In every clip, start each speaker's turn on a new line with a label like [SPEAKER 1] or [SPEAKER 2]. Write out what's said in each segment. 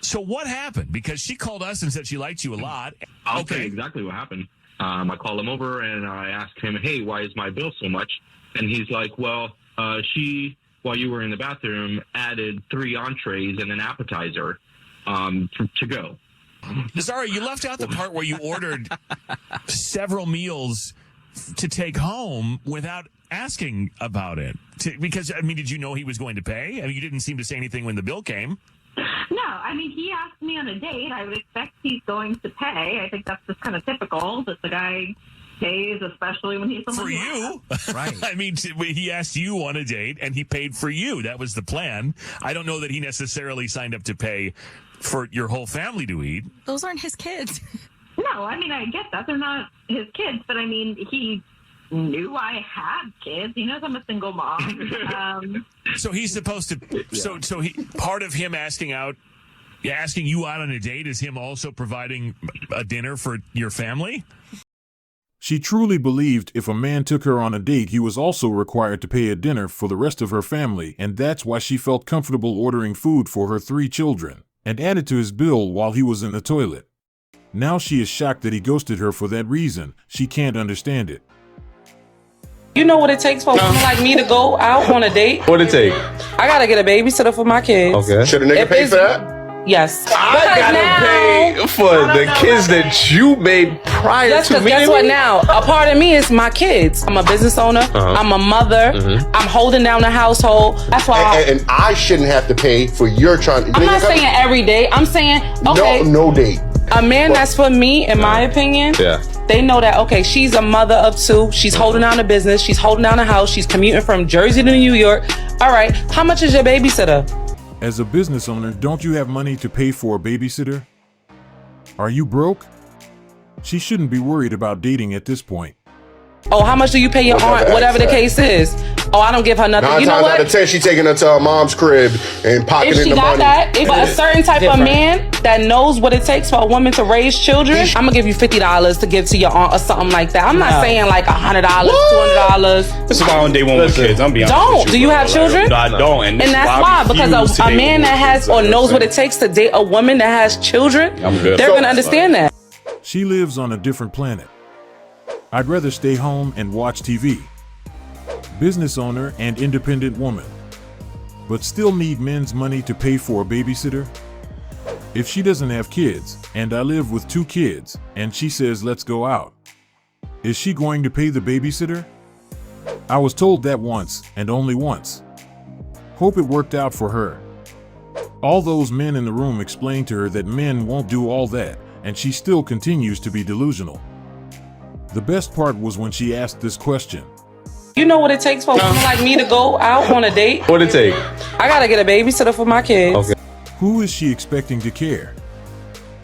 [SPEAKER 1] So what happened? Because she called us and said she liked you a lot.
[SPEAKER 2] I'll tell you exactly what happened. I called him over and I asked him, hey, why is my bill so much? And he's like, well, she, while you were in the bathroom, added 3 entrees and an appetizer to go.
[SPEAKER 1] Zara, you left out the part where you ordered several meals to take home without asking about it. Because, I mean, did you know he was going to pay? I mean, you didn't seem to say anything when the bill came.
[SPEAKER 3] No, I mean, he asked me on a date. I would expect he's going to pay. I think that's just kind of typical that the guy pays, especially when he's
[SPEAKER 1] for you. Right. I mean, he asked you on a date and he paid for you. That was the plan. I don't know that he necessarily signed up to pay for your whole family to eat.
[SPEAKER 4] Those aren't his kids.
[SPEAKER 3] No, I mean, I get that. They're not his kids, but I mean, he knew I had kids. He knows I'm a single mom.
[SPEAKER 1] So he's supposed to. So he part of him asking you out on a date is him also providing a dinner for your family.
[SPEAKER 5] She truly believed if a man took her on a date, he was also required to pay a dinner for the rest of her family, and that's why she felt comfortable ordering food for her 3 children and added to his bill while he was in the toilet. Now she is shocked that he ghosted her for that reason. She can't understand it.
[SPEAKER 6] You know what it takes for a woman like me to go out on a date?
[SPEAKER 7] What it take?
[SPEAKER 6] I gotta get a babysitter for my kids.
[SPEAKER 7] Okay.
[SPEAKER 8] Should a nigga pay for that?
[SPEAKER 6] Yes.
[SPEAKER 7] I gotta pay for the kids that you made prior to me.
[SPEAKER 6] Guess what now? A part of me is my kids. I'm a business owner. I'm a mother. I'm holding down the household. That's why
[SPEAKER 8] And I shouldn't have to pay for your trying to...
[SPEAKER 6] I'm not saying every day. I'm saying, okay.
[SPEAKER 8] No date.
[SPEAKER 6] A man that's for me, in my opinion, they know that, okay, she's a mother of 2. She's holding down a business. She's holding down a house. She's commuting from Jersey to New York. All right, how much is your babysitter?
[SPEAKER 5] As a business owner, don't you have money to pay for a babysitter? Are you broke? She shouldn't be worried about dating at this point.
[SPEAKER 6] Oh, how much do you pay your aunt? Whatever the case is. Oh, I don't give her nothing.
[SPEAKER 8] 9
[SPEAKER 6] You know
[SPEAKER 8] times
[SPEAKER 6] what?
[SPEAKER 8] out of 10, she taking her to her mom's crib and pocketing the money.
[SPEAKER 6] If a certain type of man that knows what it takes for a woman to raise children, I'm gonna give you $50 to give to your aunt or something like that. I'm not saying like $100, $200.
[SPEAKER 7] This is why I don't date one with kids. I'm being honest with you,
[SPEAKER 6] do you have children?
[SPEAKER 7] I don't,
[SPEAKER 6] and that's why, because a man that has or knows what it takes to date a woman that has children, they're gonna understand that.
[SPEAKER 5] She lives on a different planet. I'd rather stay home and watch TV. Business owner and independent woman. But still need men's money to pay for a babysitter? If she doesn't have kids, and I live with 2 kids, and she says let's go out, is she going to pay the babysitter? I was told that once, and only once. Hope it worked out for her. All those men in the room explained to her that men won't do all that, and she still continues to be delusional. The best part was when she asked this question.
[SPEAKER 6] You know what it takes for a woman like me to go out on a date?
[SPEAKER 7] What it take?
[SPEAKER 6] I gotta get a babysitter for my kids.
[SPEAKER 7] Okay.
[SPEAKER 5] Who is she expecting to care?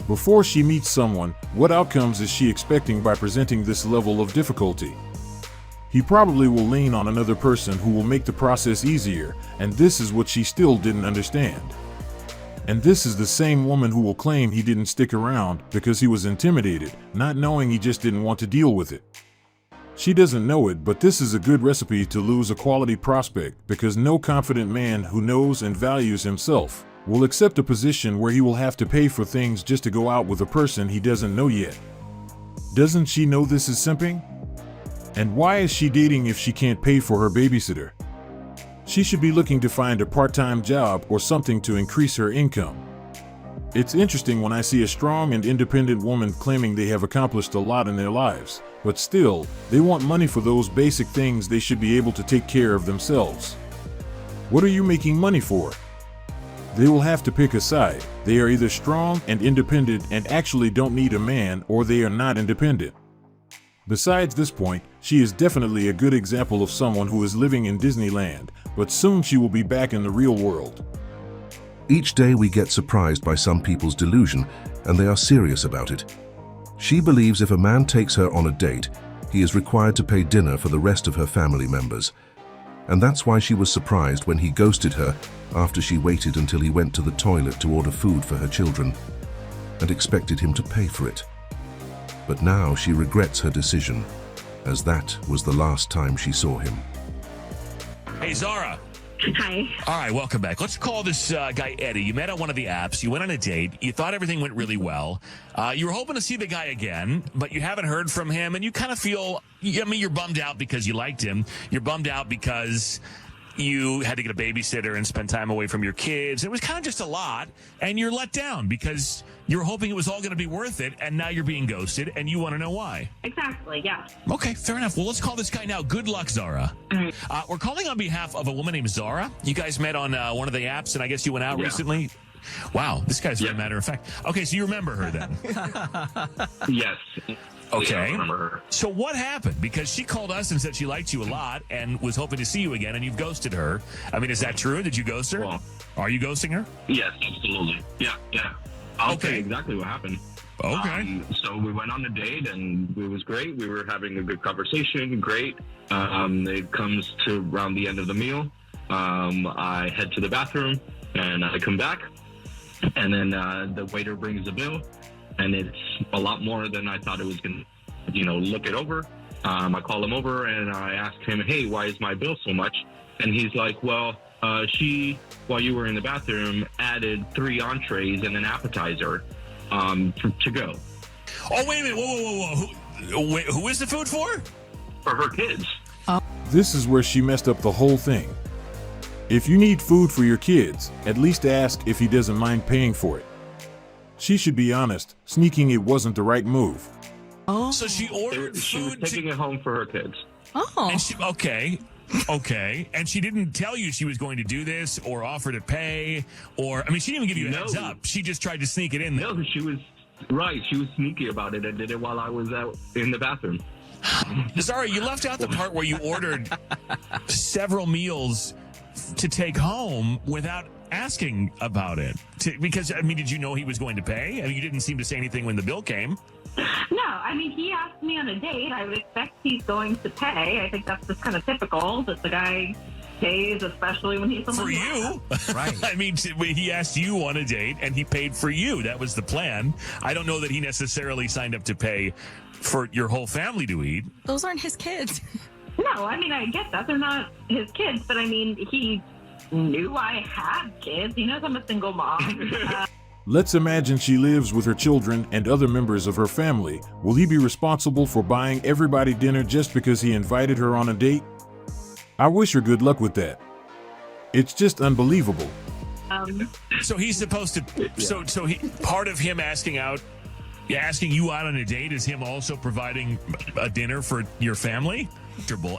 [SPEAKER 5] Before she meets someone, what outcomes is she expecting by presenting this level of difficulty? He probably will lean on another person who will make the process easier, and this is what she still didn't understand. And this is the same woman who will claim he didn't stick around because he was intimidated, not knowing he just didn't want to deal with it. She doesn't know it, but this is a good recipe to lose a quality prospect, because no confident man who knows and values himself will accept a position where he will have to pay for things just to go out with a person he doesn't know yet. Doesn't she know this is simping? And why is she dating if she can't pay for her babysitter? She should be looking to find a part-time job or something to increase her income. It's interesting when I see a strong and independent woman claiming they have accomplished a lot in their lives, but still, they want money for those basic things they should be able to take care of themselves. What are you making money for? They will have to pick a side. They are either strong and independent and actually don't need a man, or they are not independent. Besides this point, she is definitely a good example of someone who is living in Disneyland, but soon she will be back in the real world.
[SPEAKER 9] Each day we get surprised by some people's delusion, and they are serious about it. She believes if a man takes her on a date, he is required to pay dinner for the rest of her family members. And that's why she was surprised when he ghosted her after she waited until he went to the toilet to order food for her children, and expected him to pay for it. But now she regrets her decision, as that was the last time she saw him.
[SPEAKER 1] Hey, Zara.
[SPEAKER 3] Hi.
[SPEAKER 1] All right, welcome back. Let's call this guy Eddie. You met on one of the apps. You went on a date. You thought everything went really well. You were hoping to see the guy again, but you haven't heard from him, and you kind of feel, you're bummed out because you liked him. You're bummed out because you had to get a babysitter and spend time away from your kids. It was kind of just a lot, and you're let down because you were hoping it was all going to be worth it, and now you're being ghosted, and you want to know why.
[SPEAKER 3] Exactly, yeah.
[SPEAKER 1] Okay, fair enough. Well, let's call this guy now. Good luck, Zara. We're calling on behalf of a woman named Zara. You guys met on one of the apps, and I guess you went out recently. Wow, this guy's very matter of fact. Okay, so you remember her then?
[SPEAKER 2] Yes.
[SPEAKER 1] Okay.
[SPEAKER 2] Yeah, I remember her.
[SPEAKER 1] So what happened? Because she called us and said she liked you a lot and was hoping to see you again, and you've ghosted her. I mean, is that true? Did you ghost her?
[SPEAKER 2] Well,
[SPEAKER 1] Are you ghosting her?
[SPEAKER 2] yes, absolutely. Yeah. I'll tell you exactly what happened.
[SPEAKER 1] Okay.
[SPEAKER 2] So we went on a date, and it was great. We were having a good conversation. Great. It comes to around the end of the meal. I head to the bathroom, and I come back, and then the waiter brings the bill, and it's a lot more than I thought it was going to, look it over. I call him over, and I ask him, hey, why is my bill so much? And he's like, well, she, while you were in the bathroom, added 3 entrees and an appetizer to go.
[SPEAKER 1] Oh, wait a minute. Whoa. Who is the food for?
[SPEAKER 2] For her kids.
[SPEAKER 5] This is where she messed up the whole thing. If you need food for your kids, at least ask if he doesn't mind paying for it. She should be honest, sneaking it wasn't the right move.
[SPEAKER 6] Oh.
[SPEAKER 1] So she ordered
[SPEAKER 2] She was
[SPEAKER 1] food
[SPEAKER 2] taking it home for her kids.
[SPEAKER 6] Oh.
[SPEAKER 1] And she, okay. And she didn't tell you she was going to do this or offer to pay or, I mean, she didn't even give you a heads up. She just tried to sneak it in there.
[SPEAKER 2] No, she was right. She was sneaky about it and did it while I was out in the bathroom.
[SPEAKER 1] Zara, you left out the part where you ordered several meals to take home without asking about it. Because, I mean, did you know he was going to pay? I mean, you didn't seem to say anything when the bill came.
[SPEAKER 3] No, I mean, he asked me on a date. I would expect he's going to pay. I think that's just kind of typical that the guy pays, especially when he's
[SPEAKER 1] for you. Right. I mean, he asked you on a date and he paid for you. That was the plan. I don't know that he necessarily signed up to pay for your whole family to eat.
[SPEAKER 4] Those aren't his kids.
[SPEAKER 3] No, I mean, I get that. They're not his kids, but I mean, he knew I had kids. He knows I'm a single mom.
[SPEAKER 5] Let's imagine she lives with her children and other members of her family. Will he be responsible for buying everybody dinner just because he invited her on a date? I wish her good luck with that. It's just unbelievable.
[SPEAKER 1] So he's supposed to. So he part of him asking you out on a date is him also providing a dinner for your family.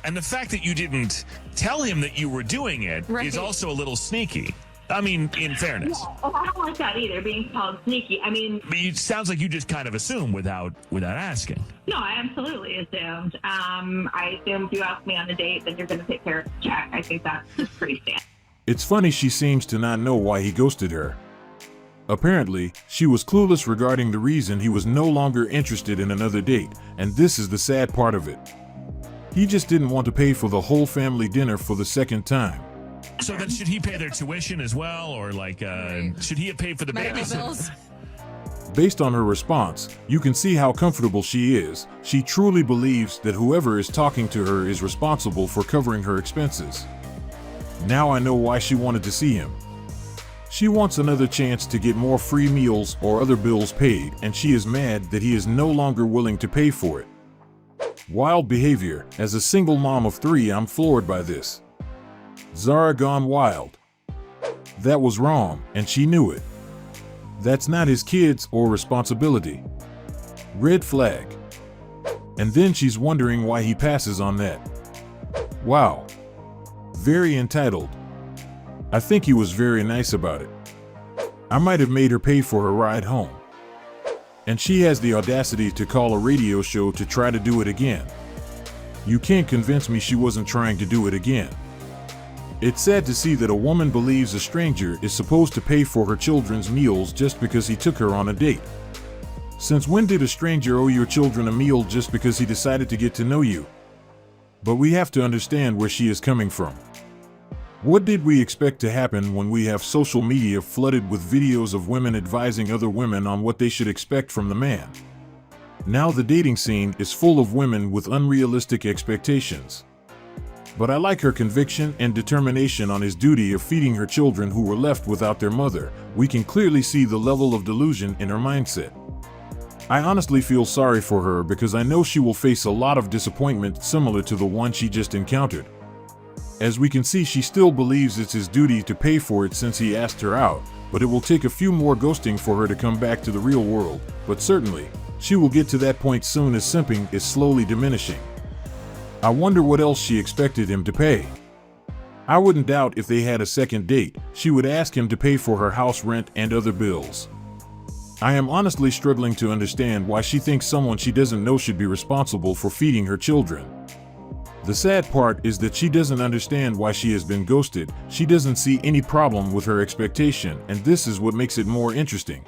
[SPEAKER 1] And the fact that you didn't tell him that you were doing it is also a little sneaky. I mean, in fairness.
[SPEAKER 3] Yeah, I don't like that either, being called sneaky. I mean...
[SPEAKER 1] It sounds like you just kind of assume without asking.
[SPEAKER 3] No, I absolutely assumed. I assumed you asked me on a date, then you're going to take care of the check. I think that's just pretty standard.
[SPEAKER 5] It's funny she seems to not know why he ghosted her. Apparently, she was clueless regarding the reason he was no longer interested in another date, and this is the sad part of it. He just didn't want to pay for the whole family dinner for the second time.
[SPEAKER 1] So then should he pay their tuition as well? Or should he have paid for the babysitter?
[SPEAKER 5] Based on her response, you can see how comfortable she is. She truly believes that whoever is talking to her is responsible for covering her expenses. Now I know why she wanted to see him. She wants another chance to get more free meals or other bills paid, and she is mad that he is no longer willing to pay for it. Wild behavior. As a single mom of 3, I'm floored by this. Zara gone wild. That was wrong, and she knew it. That's not his kids or responsibility. Red flag. And then she's wondering why he passes on that. Wow. Very entitled. I think he was very nice about it. I might have made her pay for her ride home. And she has the audacity to call a radio show to try to do it again. You can't convince me she wasn't trying to do it again. It's sad to see that a woman believes a stranger is supposed to pay for her children's meals just because he took her on a date. Since when did a stranger owe your children a meal just because he decided to get to know you? But we have to understand where she is coming from. What did we expect to happen when we have social media flooded with videos of women advising other women on what they should expect from the man? Now the dating scene is full of women with unrealistic expectations. But I like her conviction and determination on his duty of feeding her children who were left without their mother. We can clearly see the level of delusion in her mindset. I honestly feel sorry for her because I know she will face a lot of disappointment similar to the one she just encountered. As we can see, she still believes it's his duty to pay for it since he asked her out, but it will take a few more ghosting for her to come back to the real world. But certainly, she will get to that point soon as simping is slowly diminishing. I wonder what else she expected him to pay. I wouldn't doubt if they had a second date, she would ask him to pay for her house rent and other bills. I am honestly struggling to understand why she thinks someone she doesn't know should be responsible for feeding her children. The sad part is that she doesn't understand why she has been ghosted. She doesn't see any problem with her expectation, and this is what makes it more interesting.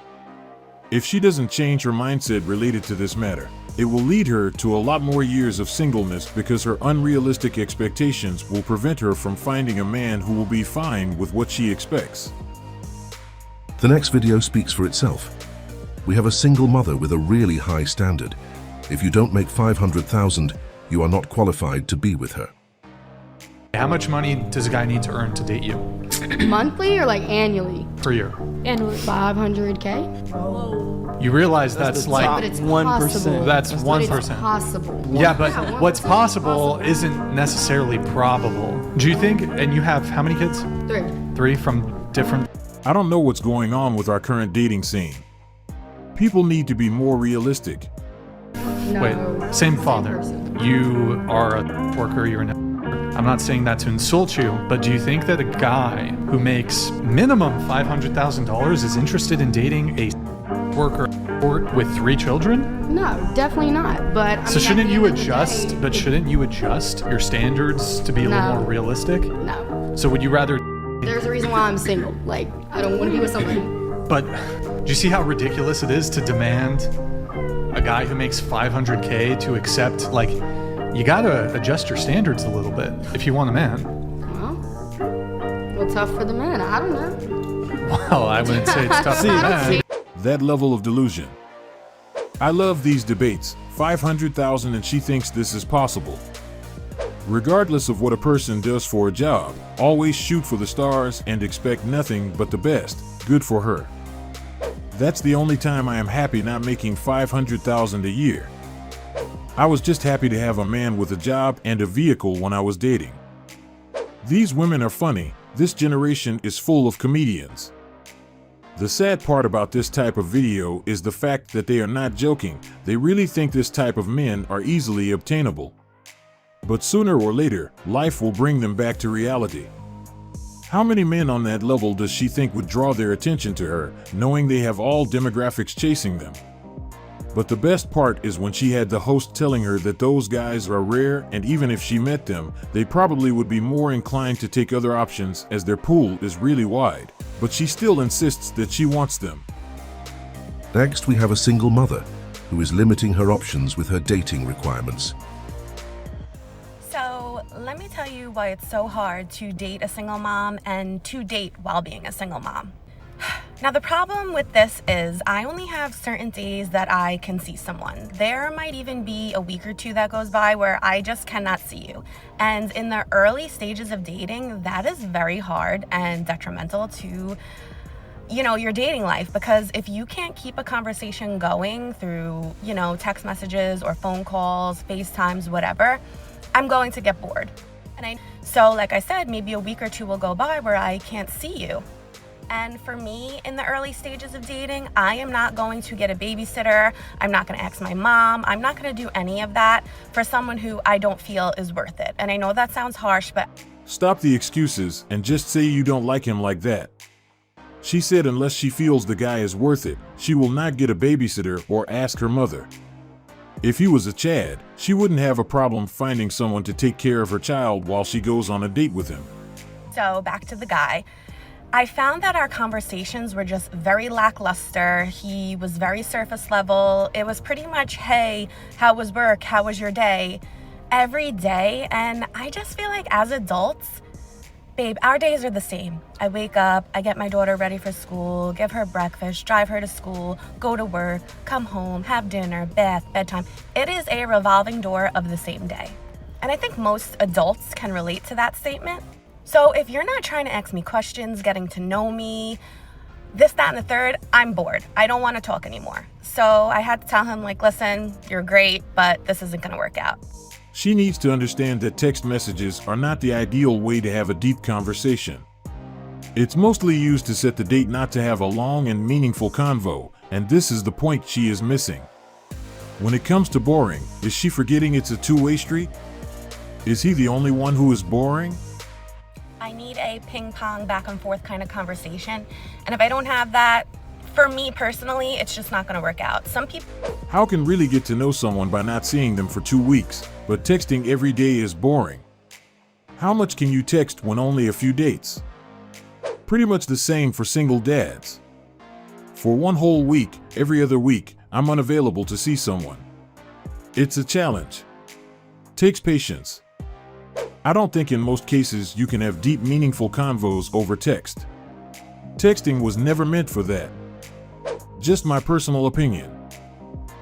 [SPEAKER 5] If she doesn't change her mindset related to this matter, it will lead her to a lot more years of singleness because her unrealistic expectations will prevent her from finding a man who will be fine with what she expects.
[SPEAKER 9] The next video speaks for itself. We have a single mother with a really high standard. If you don't make $500,000, you are not qualified to be with her.
[SPEAKER 4] How much money does a guy need to earn to date you?
[SPEAKER 10] Monthly or like annually?
[SPEAKER 4] Per year.
[SPEAKER 10] Annually. 500K?
[SPEAKER 4] You realize that's like
[SPEAKER 10] but it's 1%.
[SPEAKER 4] That's
[SPEAKER 10] But
[SPEAKER 4] 1%.
[SPEAKER 10] it's possible.
[SPEAKER 4] Yeah, but what's possible isn't necessarily probable. Do you think, and you have how many kids?
[SPEAKER 10] 3.
[SPEAKER 4] 3 from different...
[SPEAKER 5] I don't know what's going on with our current dating scene. People need to be more realistic.
[SPEAKER 10] No.
[SPEAKER 4] Wait, same father.
[SPEAKER 10] person.
[SPEAKER 4] You are a worker, you're an... I'm not saying that to insult you, but do you think that a guy who makes minimum $500,000 is interested in dating a worker with 3 children?
[SPEAKER 10] No, definitely not. But
[SPEAKER 4] So shouldn't you adjust, shouldn't you adjust your standards to be a little
[SPEAKER 10] No.
[SPEAKER 4] more realistic?
[SPEAKER 10] No.
[SPEAKER 4] So would you rather...
[SPEAKER 10] There's a reason why I'm single. Like, I don't want to be with somebody.
[SPEAKER 4] But do you see how ridiculous it is to demand a guy who makes $500K to accept, like, you gotta adjust your standards a little bit if you want a man.
[SPEAKER 10] Well, tough for the man. I don't know.
[SPEAKER 4] Well, I wouldn't say it's tough for the man.
[SPEAKER 5] That level of delusion. I love these debates. 500,000 and she thinks this is possible. Regardless of what a person does for a job, always shoot for the stars and expect nothing but the best. Good for her. That's the only time I am happy not making 500,000 a year. I was just happy to have a man with a job and a vehicle when I was dating. These women are funny. This generation is full of comedians. The sad part about this type of video is the fact that they are not joking. They really think this type of men are easily obtainable. But sooner or later, life will bring them back to reality. How many men on that level does she think would draw their attention to her, knowing they have all demographics chasing them? But the best part is when she had the host telling her that those guys are rare, and even if she met them, they probably would be more inclined to take other options as their pool is really wide. But she still insists that she wants them.
[SPEAKER 9] Next, we have a single mother who is limiting her options with her dating requirements.
[SPEAKER 11] So let me tell you why it's so hard to date a single mom and to date while being a single mom. Now, the problem with this is I only have certain days that I can see someone. There might even be a week or 2 that goes by where I just cannot see you. And in the early stages of dating, that is very hard and detrimental to, your dating life, because if you can't keep a conversation going through, text messages or phone calls, FaceTimes, whatever, I'm going to get bored. So like I said, maybe a week or 2 will go by where I can't see you. And for me, in the early stages of dating, I am not going to get a babysitter. I'm not going to ask my mom. I'm not going to do any of that for someone who I don't feel is worth it. And I know that sounds harsh, but...
[SPEAKER 5] Stop the excuses and just say you don't like him like that. She said unless she feels the guy is worth it, she will not get a babysitter or ask her mother. If he was a Chad, she wouldn't have a problem finding someone to take care of her child while she goes on a date with him.
[SPEAKER 11] So back to the guy. I found that our conversations were just very lackluster. He was very surface level. It was pretty much, hey, how was work? How was your day? Every day. And I just feel like as adults, babe, our days are the same. I wake up, I get my daughter ready for school, give her breakfast, drive her to school, go to work, come home, have dinner, bath, bedtime. It is a revolving door of the same day. And I think most adults can relate to that statement. So if you're not trying to ask me questions, getting to know me, this, that, and the third, I'm bored. I don't want to talk anymore. So I had to tell him, like, listen, you're great, but this isn't going to work out.
[SPEAKER 5] She needs to understand that text messages are not the ideal way to have a deep conversation. It's mostly used to set the date not to have a long and meaningful convo, and this is the point she is missing. When it comes to boring, is she forgetting it's a two-way street? Is he the only one who is boring?
[SPEAKER 11] I need a ping-pong back and forth kind of conversation, and if I don't have that, for me personally, it's just not going to work out. Some people...
[SPEAKER 5] How can really get to know someone by not seeing them for 2 weeks, but texting every day is boring? How much can you text when only a few dates? Pretty much the same for single dads. For 1 whole week, every other week, I'm unavailable to see someone. It's a challenge. Takes patience. I don't think in most cases you can have deep, meaningful convos over text. Texting was never meant for that. Just my personal opinion.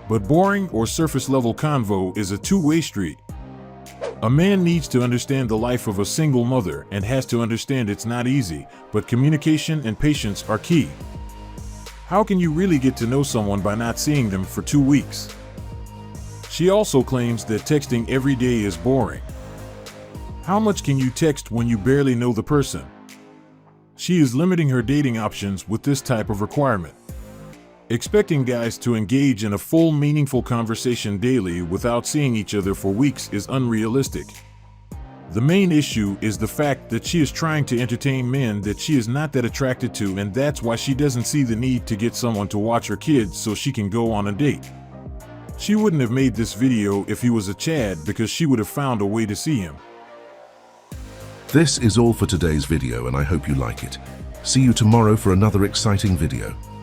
[SPEAKER 5] But boring or surface-level convo is a two-way street. A man needs to understand the life of a single mother and has to understand it's not easy, but communication and patience are key. How can you really get to know someone by not seeing them for 2 weeks? She also claims that texting every day is boring. How much can you text when you barely know the person? She is limiting her dating options with this type of requirement. Expecting guys to engage in a full, meaningful conversation daily without seeing each other for weeks is unrealistic. The main issue is the fact that she is trying to entertain men that she is not that attracted to, and that's why she doesn't see the need to get someone to watch her kids so she can go on a date. She wouldn't have made this video if he was a Chad, because she would have found a way to see him.
[SPEAKER 9] This is all for today's video, and I hope you like it. See you tomorrow for another exciting video.